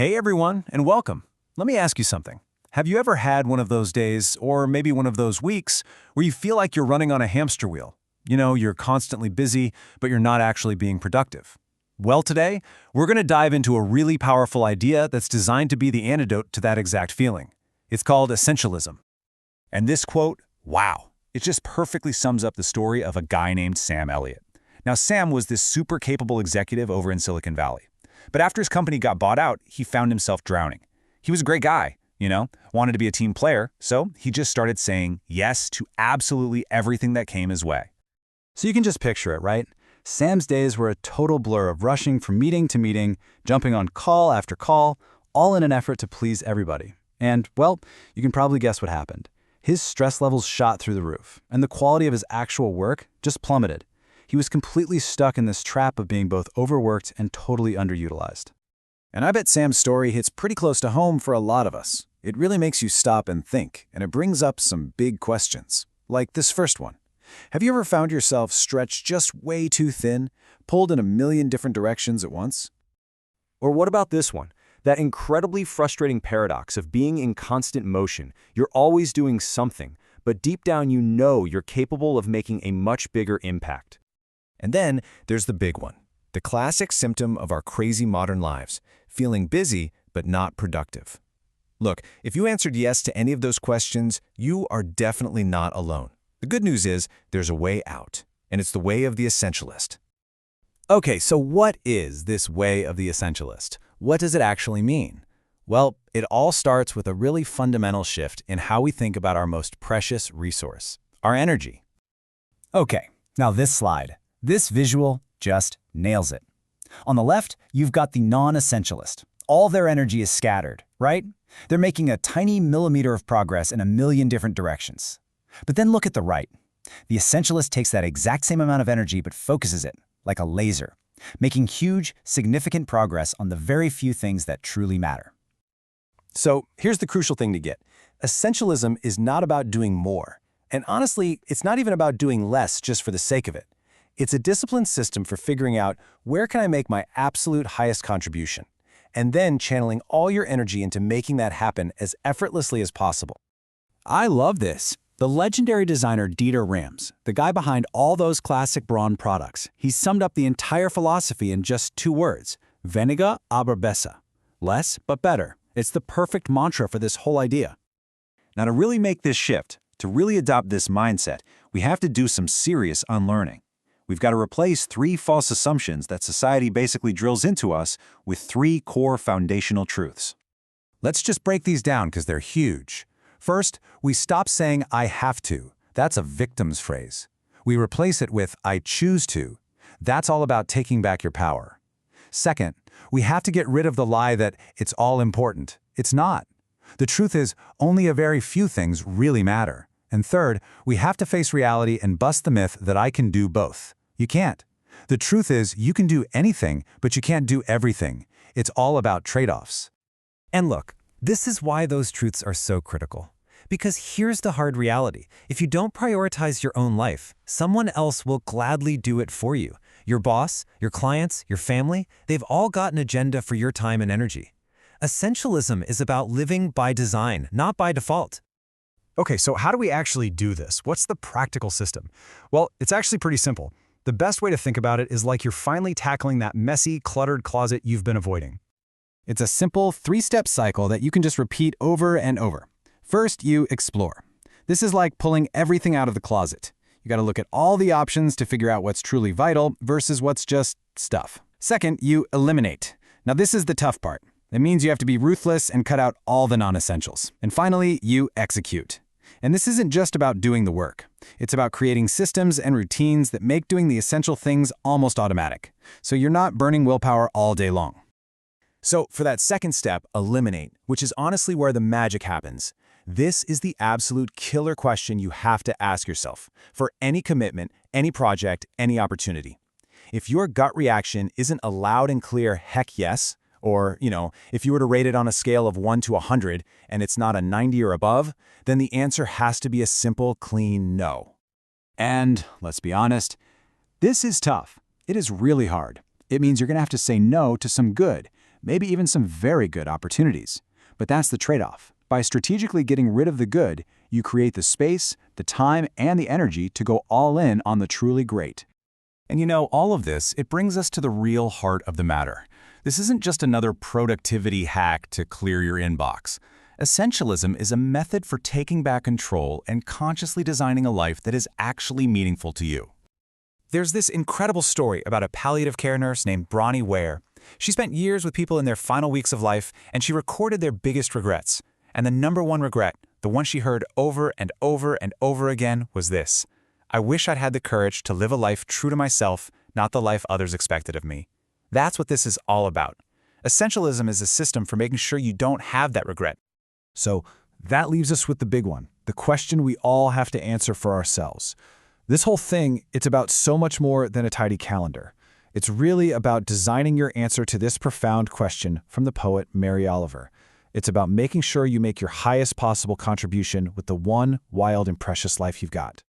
Hey everyone, and welcome. Let me ask you something. Have you ever had one of those days, or maybe one of those weeks, where you feel like you're running on a hamster wheel? You're constantly busy, but you're not actually being productive. Well, today, we're going to dive into a really powerful idea that's designed to be the antidote to that exact feeling. It's called essentialism. And this quote, wow, it just perfectly sums up the story of a guy named Sam Elliott. Now, Sam was this super capable executive over in Silicon Valley. But after his company got bought out, he found himself drowning. He was a great guy, wanted to be a team player, so he just started saying yes to absolutely everything that came his way. So you can just picture it, right? Sam's days were a total blur of rushing from meeting to meeting, jumping on call after call, all in an effort to please everybody. And, well, you can probably guess what happened. His stress levels shot through the roof, and the quality of his actual work just plummeted. He was completely stuck in this trap of being both overworked and totally underutilized. And I bet Sam's story hits pretty close to home for a lot of us. It really makes you stop and think, and it brings up some big questions, like this first one. Have you ever found yourself stretched just way too thin, pulled in a million different directions at once? Or what about this one? That incredibly frustrating paradox of being in constant motion. You're always doing something, but deep down you know you're capable of making a much bigger impact. And then there's the big one, the classic symptom of our crazy modern lives, feeling busy but not productive. Look, if you answered yes to any of those questions, you are definitely not alone. The good news is there's a way out, and it's the way of the essentialist. Okay, so what is this way of the essentialist? What does it actually mean? Well, it all starts with a really fundamental shift in how we think about our most precious resource, our energy. Okay, now this slide. This visual just nails it. On the left, you've got the non-essentialist. All their energy is scattered, right? They're making a tiny millimeter of progress in a million different directions. But then look at the right. The essentialist takes that exact same amount of energy but focuses it, like a laser, making huge, significant progress on the very few things that truly matter. So here's the crucial thing to get. Essentialism is not about doing more. And honestly, it's not even about doing less just for the sake of it. It's a disciplined system for figuring out where can I make my absolute highest contribution, and then channeling all your energy into making that happen as effortlessly as possible. I love this. The legendary designer Dieter Rams, the guy behind all those classic Braun products, he summed up the entire philosophy in just 2 words, weniger aber besser. Less but better. It's the perfect mantra for this whole idea. Now, to really make this shift, to really adopt this mindset, we have to do some serious unlearning. We've got to replace 3 false assumptions that society basically drills into us with 3 core foundational truths. Let's just break these down because they're huge. First, we stop saying I have to. That's a victim's phrase. We replace it with I choose to. That's all about taking back your power. Second, we have to get rid of the lie that it's all important. It's not. The truth is, only a very few things really matter. And third, we have to face reality and bust the myth that I can do both. You can't. The truth is, you can do anything, but you can't do everything. It's all about trade-offs. And look, this is why those truths are so critical. Because here's the hard reality. If you don't prioritize your own life, someone else will gladly do it for you. Your boss, your clients, your family, they've all got an agenda for your time and energy. Essentialism is about living by design, not by default. Okay, so how do we actually do this? What's the practical system? Well, it's actually pretty simple. The best way to think about it is like you're finally tackling that messy, cluttered closet you've been avoiding. It's a simple 3-step cycle that you can just repeat over and over. First, you explore. This is like pulling everything out of the closet. You got to look at all the options to figure out what's truly vital versus what's just stuff. Second, you eliminate. Now this is the tough part. It means you have to be ruthless and cut out all the non-essentials. And finally, you execute. And this isn't just about doing the work. It's about creating systems and routines that make doing the essential things almost automatic. So you're not burning willpower all day long. So for that second step, eliminate, which is honestly where the magic happens. This is the absolute killer question you have to ask yourself for any commitment, any project, any opportunity. If your gut reaction isn't a loud and clear heck yes, or, if you were to rate it on a scale of 1 to 100 and it's not a 90 or above, then the answer has to be a simple, clean no. And let's be honest, this is tough. It is really hard. It means you're going to have to say no to some good, maybe even some very good opportunities. But that's the trade-off. By strategically getting rid of the good, you create the space, the time, and the energy to go all in on the truly great. And you know, all of this, it brings us to the real heart of the matter. This isn't just another productivity hack to clear your inbox. Essentialism is a method for taking back control and consciously designing a life that is actually meaningful to you. There's this incredible story about a palliative care nurse named Bronnie Ware. She spent years with people in their final weeks of life, and she recorded their biggest regrets. And the #1 regret, the one she heard over and over and over again, was this: I wish I'd had the courage to live a life true to myself, not the life others expected of me. That's what this is all about. Essentialism is a system for making sure you don't have that regret. So that leaves us with the big one, the question we all have to answer for ourselves. This whole thing, it's about so much more than a tidy calendar. It's really about designing your answer to this profound question from the poet Mary Oliver. It's about making sure you make your highest possible contribution with the one wild and precious life you've got.